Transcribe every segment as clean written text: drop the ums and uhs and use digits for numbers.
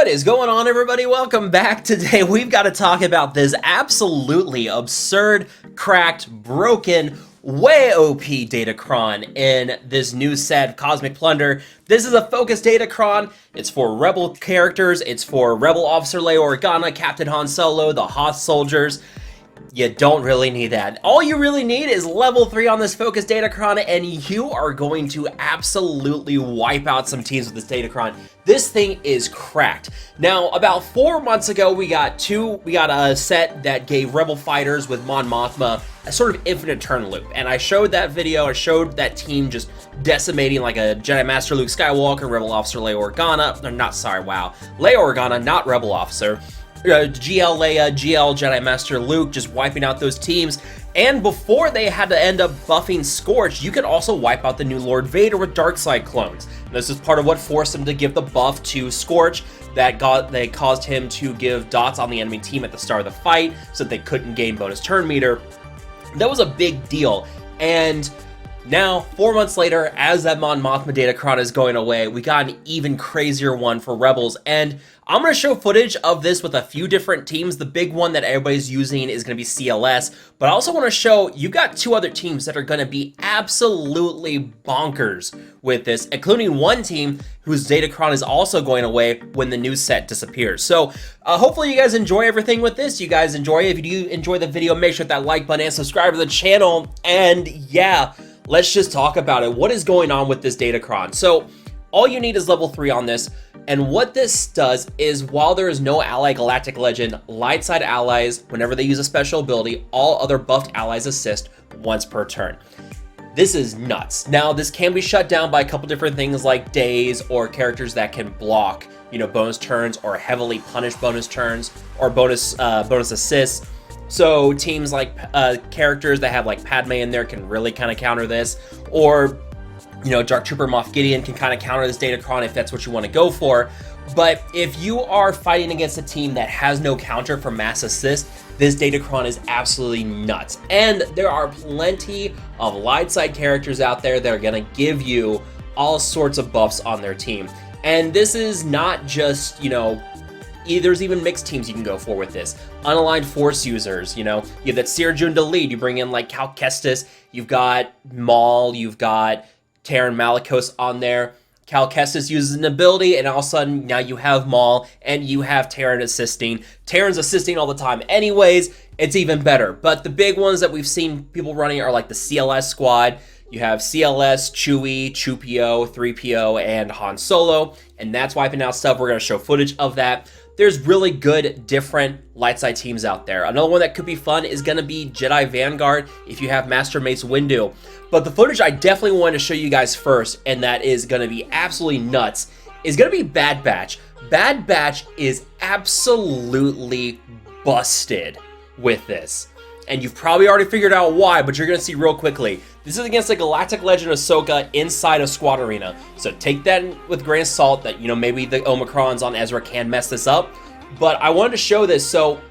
What is going on, everybody? Welcome back. Today we've got to talk about this absolutely absurd, cracked, broken, way OP Datacron in this new set, Cosmic Plunder. This is a focus Datacron. It's for Rebel characters. It's for Rebel Officer Leia Organa, Captain Han Solo, the Hoth soldiers. You don't really need that. All you really need is level 3 on this focus Datacron, and you are going to absolutely wipe out some teams with this Datacron. This thing is cracked. Now, about 4 months ago, we got a set that gave Rebel fighters with Mon Mothma a sort of infinite turn loop, and I showed that video. I showed that team just decimating like a Jedi Master Luke Skywalker, Rebel Officer Leia Organa, Leia Organa, not Rebel Officer. GL Leia, GL Jedi Master Luke, just wiping out those teams. And before they had to end up buffing Scorch, you could also wipe out the new Lord Vader with Darkside clones. And this is part of what forced him to give the buff to Scorch that caused him to give dots on the enemy team at the start of the fight so that they couldn't gain bonus turn meter. That was a big deal. And now, 4 months later, as that Mon Mothma Datacron is going away, we got an even crazier one for Rebels, and I'm going to show footage of this with a few different teams. The big one that everybody's using is going to be CLS, but I also want to show you got two other teams that are going to be absolutely bonkers with this, including one team whose Datacron is also going away when the new set disappears. So hopefully you guys enjoy everything with this. You guys enjoy it. If you do enjoy the video, make sure to hit that like button and subscribe to the channel, and yeah, let's just talk about it. What is going on with this Datacron? So all you need is level 3 on this. And what this does is, while there is no ally galactic legend, light side allies, whenever they use a special ability, all other buffed allies assist once per turn. This is nuts. Now, this can be shut down by a couple different things like days or characters that can block, bonus turns or heavily punish bonus turns or bonus assists. So teams like characters that have like Padme in there can really kind of counter this, or Dark Trooper Moff Gideon can kind of counter this Datacron if that's what you want to go for. But if you are fighting against a team that has no counter for mass assist, this Datacron is absolutely nuts. And there are plenty of light side characters out there that are going to give you all sorts of buffs on their team. And this is not just, there's even mixed teams you can go for with this. Unaligned Force users, you have that Seer Jun to lead. You bring in like Cal Kestis, you've got Maul, you've got Terran Malicos on there. Cal Kestis uses an ability, and all of a sudden now you have Maul and you have Terran assisting. Terran's assisting all the time anyways, it's even better. But the big ones that we've seen people running are like the CLS squad. You have CLS, Chewie, 2PO, 3PO, and Han Solo, and that's wiping out stuff. We're going to show footage of that. There's really good, different light side teams out there. Another one that could be fun is going to be Jedi Vanguard if you have Master Mace Windu. But the footage I definitely wanted to show you guys first, and that is going to be absolutely nuts, is going to be Bad Batch. Bad Batch is absolutely busted with this. And you've probably already figured out why, but you're going to see real quickly. This is against the Galactic Legend Ahsoka inside of Squad Arena. So take that with a grain of salt that, maybe the Omicrons on Ezra can mess this up. But I wanted to show this. So,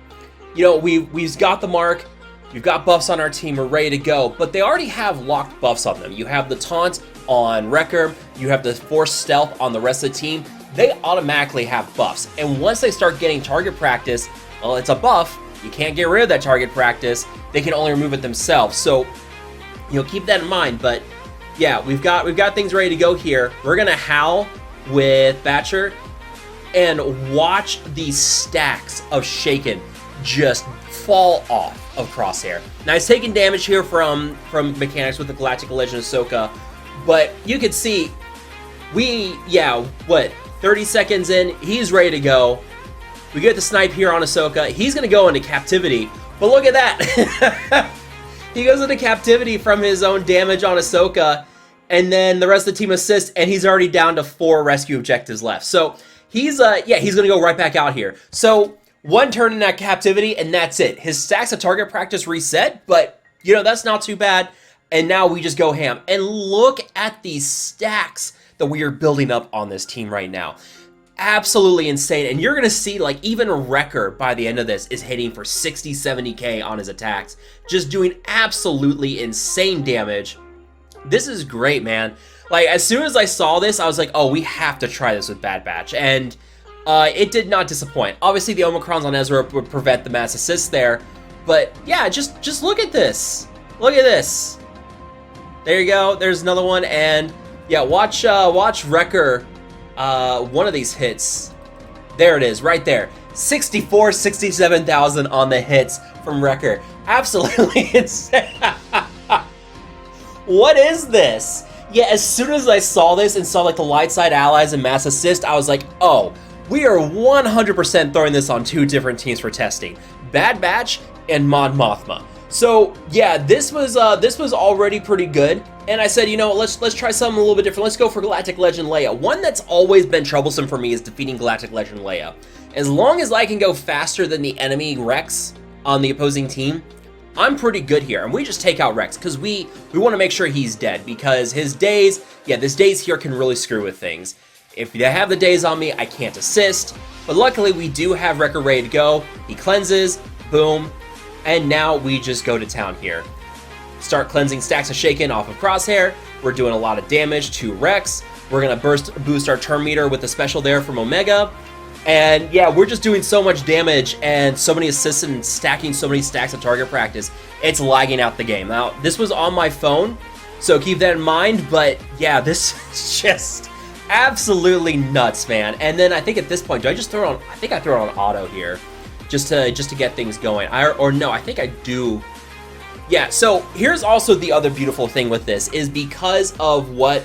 we've got the mark. We've got buffs on our team. We're ready to go. But they already have locked buffs on them. You have the taunt on Wrecker. You have the Force Stealth on the rest of the team. They automatically have buffs. And once they start getting target practice, well, it's a buff. You can't get rid of that target practice. They can only remove it themselves. So, keep that in mind. But yeah, we've got things ready to go here. We're gonna howl with Batcher and watch these stacks of Shaken just fall off of Crosshair. Now he's taking damage here from mechanics with the Galactic Legend Ahsoka, but you can see 30 seconds in, he's ready to go. We get the snipe here on Ahsoka. He's gonna go into captivity, but look at that. He goes into captivity from his own damage on Ahsoka, and then the rest of the team assists, and he's already down to 4 rescue objectives left. So he's gonna go right back out here. So one turn in that captivity, and that's it. His stacks of target practice reset, but that's not too bad. And now we just go ham. And look at these stacks that we are building up on this team right now. Absolutely insane. And you're going to see like even Wrecker by the end of this is hitting for 60, 70k on his attacks. Just doing absolutely insane damage. This is great, man. Like as soon as I saw this, I was like, oh, we have to try this with Bad Batch. And It did not disappoint. Obviously, the Omicrons on Ezra would prevent the mass assists there, but yeah, just look at this. Look at this. There you go. There's another one, and yeah, watch Wrecker. One of these hits. There it is, right there. 67,000 on the hits from Wrecker. Absolutely insane. What is this? Yeah, as soon as I saw this and saw like the light side allies and mass assist, I was like, oh, we are 100% throwing this on 2 different teams for testing. Bad Batch and Mon Mothma. So yeah, this was already pretty good. And I said, you know, let's try something a little bit different. Let's go for Galactic Legend Leia. One that's always been troublesome for me is defeating Galactic Legend Leia. As long as I can go faster than the enemy Rex on the opposing team, I'm pretty good here. And we just take out Rex because we want to make sure he's dead, because his days, yeah, his days here can really screw with things. If they have the days on me, I can't assist. But luckily, we do have Wrecker ready to go. He cleanses, boom, and now we just go to town here. Start cleansing stacks of Shaken off of Crosshair. We're doing a lot of damage to Rex. We're gonna boost our turn meter with the special there from Omega. And yeah, we're just doing so much damage and so many assists and stacking so many stacks of target practice. It's lagging out the game. Now, this was on my phone, so keep that in mind. But yeah, this is just absolutely nuts, man. And then I think at this point, do I just throw it on? I think I throw it on auto here, just to get things going. No, I think I do. Yeah. So here's also the other beautiful thing with this is because of what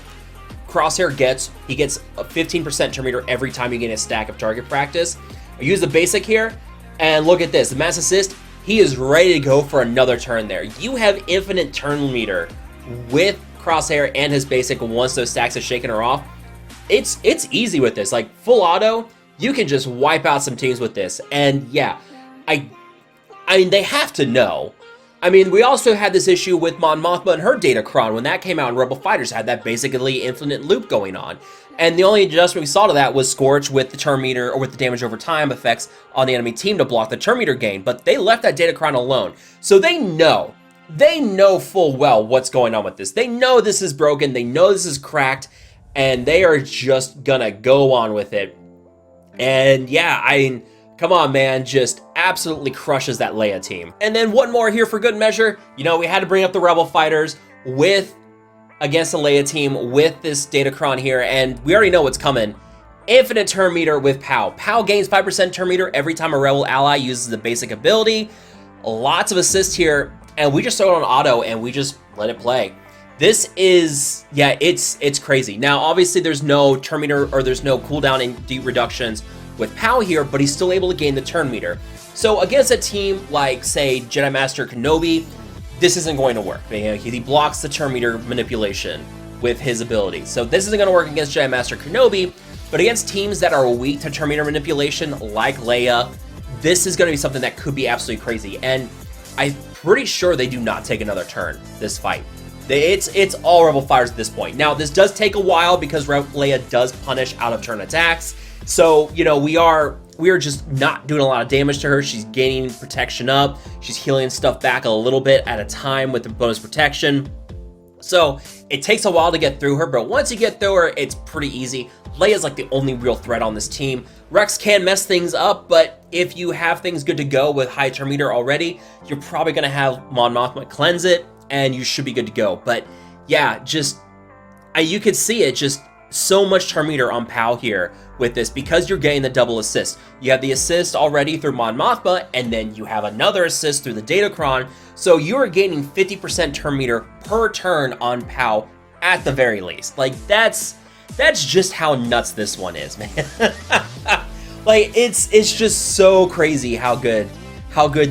Crosshair gets, he gets a 15% turn meter every time you get a stack of target practice. I use the basic here, and look at this, the mass assist. He is ready to go for another turn there. You have infinite turn meter with Crosshair and his basic once those stacks of Shaken are off. It's easy with this, like full auto. You can just wipe out some teams with this, and yeah, I mean they have to know. I mean, we also had this issue with Mon Mothma and her Datacron. When that came out, and Rebel Fighters had that basically infinite loop going on. And the only adjustment we saw to that was Scorch with the turn meter, or with the damage over time effects on the enemy team to block the turn meter gain. But they left that Datacron alone. So they know full well what's going on with this. They know this is broken, they know this is cracked, and they are just gonna go on with it. And yeah, I mean, come on, man, just absolutely crushes that Leia team. And then one more here for good measure. You know, we had to bring up the Rebel Fighters against the Leia team with this Datacron here, and we already know what's coming. Infinite turn meter with POW. POW gains 5% turn meter every time a Rebel ally uses the basic ability. Lots of assist here, and we just throw it on auto, and we just let it play. This is, yeah, it's crazy. Now, obviously, there's no turn meter, or there's no cooldown and D reductions with POW here, but he's still able to gain the turn meter. So against a team like, say, Jedi Master Kenobi, this isn't going to work. He blocks the turn meter manipulation with his ability. So this isn't going to work against Jedi Master Kenobi, but against teams that are weak to turn meter manipulation, like Leia, this is going to be something that could be absolutely crazy. And I'm pretty sure they do not take another turn this fight. It's all Rebel Fighters at this point. Now, this does take a while because Leia does punish out of turn attacks. So, you know, we are just not doing a lot of damage to her. She's gaining protection up. She's healing stuff back a little bit at a time with the bonus protection. So it takes a while to get through her, but once you get through her, it's pretty easy. Leia's like the only real threat on this team. Rex can mess things up, but if you have things good to go with high turn meter already, you're probably going to have Mon Mothma cleanse it, and you should be good to go. But yeah, you could see it, just so much turn meter on POW here with this because you're getting the double assist. You have the assist already through Mon Mothma, and then you have another assist through the Datacron. So you are gaining 50% turn meter per turn on POW at the very least. Like that's just how nuts this one is, man. Like it's just so crazy how good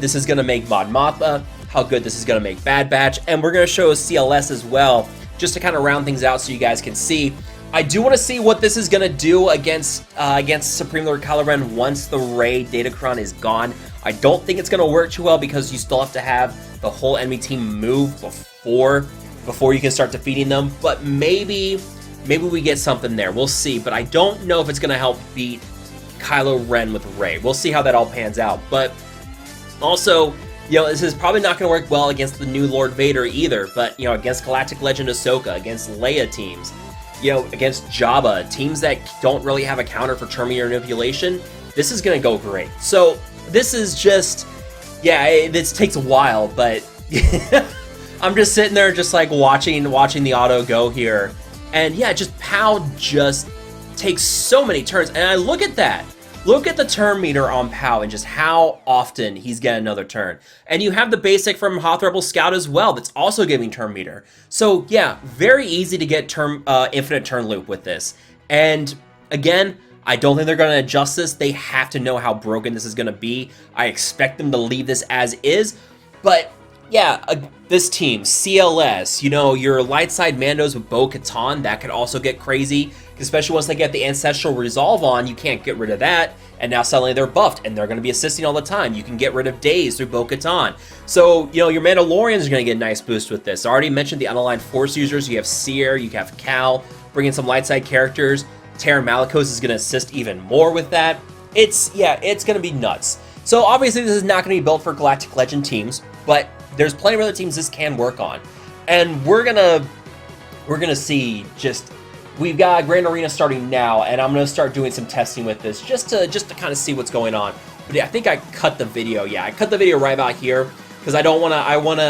this is gonna make Mon Mothma, how good this is gonna make Bad Batch, and we're gonna show CLS as well, just to kind of round things out so you guys can see. I do want to see what this is going to do against Supreme Lord Kylo Ren once the Rey Datacron is gone. I don't think it's going to work too well because you still have to have the whole enemy team move before you can start defeating them. But maybe we get something there. We'll see. But I don't know if it's going to help beat Kylo Ren with Rey. We'll see how that all pans out. But also, you know, this is probably not going to work well against the new Lord Vader either. But, you know, against Galactic Legend Ahsoka, against Leia teams, you know, against Jabba, teams that don't really have a counter for turn meter manipulation, this is gonna go great. So this is just, yeah, this takes a while, but I'm just sitting there just like watching the auto go here. And yeah, just Pow just takes so many turns. And I look at that. Look at the turn meter on Pow and just how often he's getting another turn. And you have the basic from Hoth Rebel Scout as well that's also giving turn meter. So yeah, very easy to get infinite turn loop with this. And again, I don't think they're going to adjust this. They have to know how broken this is going to be. I expect them to leave this as is. But yeah, this team, CLS, you know, your light side Mandos with Bo-Katan, that could also get crazy. Especially once they get the Ancestral Resolve on, you can't get rid of that. And now suddenly they're buffed, and they're going to be assisting all the time. You can get rid of Daze through Bo-Katan. So, you know, your Mandalorians are going to get a nice boost with this. I already mentioned the unaligned Force users. You have Seer, you have Cal, bring in some light side characters. Terran Malicos is going to assist even more with that. It's going to be nuts. So obviously this is not going to be built for Galactic Legend teams, but there's plenty of other teams this can work on. And we're gonna see just, we've got Grand Arena starting now, and I'm gonna start doing some testing with this just to kind of see what's going on. But yeah, I think I cut the video. Yeah, I cut the video right about here because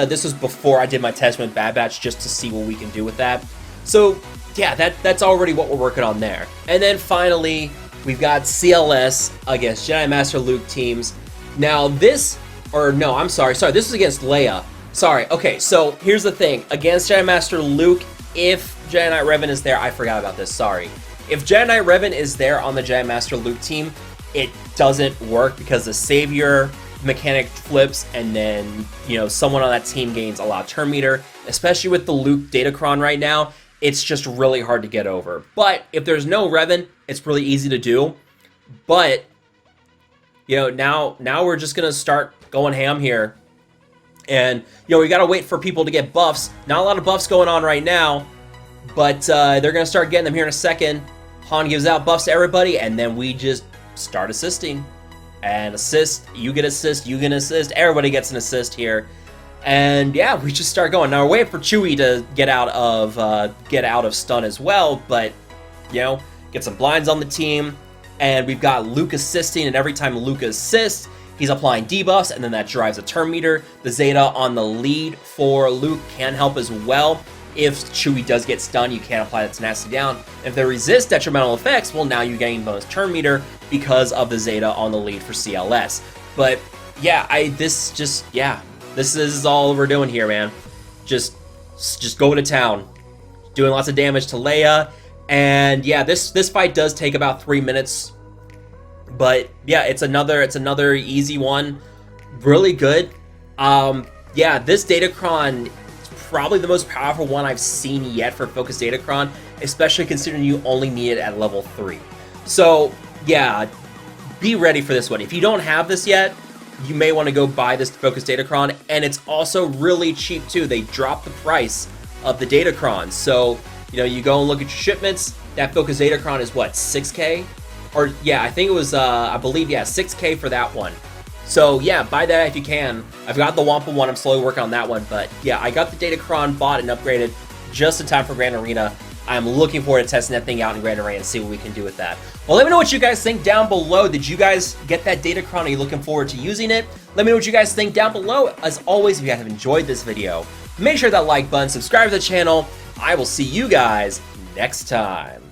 this was before I did my test with Bad Batch just to see what we can do with that. So yeah, that's already what we're working on there. And then finally, we've got CLS against Jedi Master Luke teams. Now this, or no, I'm sorry, this is against Leia. Sorry, okay, so here's the thing. Against Jedi Master Luke, if Jedi Knight Revan is there, I forgot about this, sorry. If Jedi Knight Revan is there on the Jedi Master Luke team, it doesn't work because the Savior mechanic flips, and then, you know, someone on that team gains a lot of turn meter, especially with the Luke Datacron right now. It's just really hard to get over. But if there's no Revan, it's really easy to do. But, you know, now we're just going to start going ham here. And, you know, we got to wait for people to get buffs. Not a lot of buffs going on right now, but they're going to start getting them here in a second. Han gives out buffs to everybody, and then we just start assisting. And assist, you get assist, you get assist, everybody gets an assist here. And yeah, we just start going. Now we're waiting for Chewie to get out of stun as well, but you know, get some blinds on the team, and we've got Luke assisting, and every time Luke assists, he's applying debuffs, and then that drives a turn meter. The Zeta on the lead for Luke can help as well. If Chewie does get stunned, you can apply that tenacity down. If they resist detrimental effects, well, now you gain bonus turn meter because of the Zeta on the lead for CLS. But yeah, this is all we're doing here, man. Just go to town, doing lots of damage to Leia, and yeah, this fight does take about 3 minutes, but yeah, it's another easy one, really good. Yeah, this Datacron is probably the most powerful one I've seen yet for Focus Datacron, especially considering you only need it at level 3. So yeah, be ready for this one. If you don't have this yet, you may want to go buy this Focus Datacron, and it's also really cheap too. They dropped the price of the Datacron, so you know, you go and look at your shipments. That Focus Datacron is what, 6K? Or yeah, I think it was I believe, yeah, 6K for that one. So yeah, buy that if you can. I've got the Wampa one, I'm slowly working on that one, but yeah, I got the Datacron bought and upgraded just in time for Grand Arena. I'm looking forward to testing that thing out in Grand Arena and see what we can do with that. Well, let me know what you guys think down below. Did you guys get that Datacron? Are you looking forward to using it? Let me know what you guys think down below. As always, if you guys have enjoyed this video, make sure that like button, subscribe to the channel. I will see you guys next time.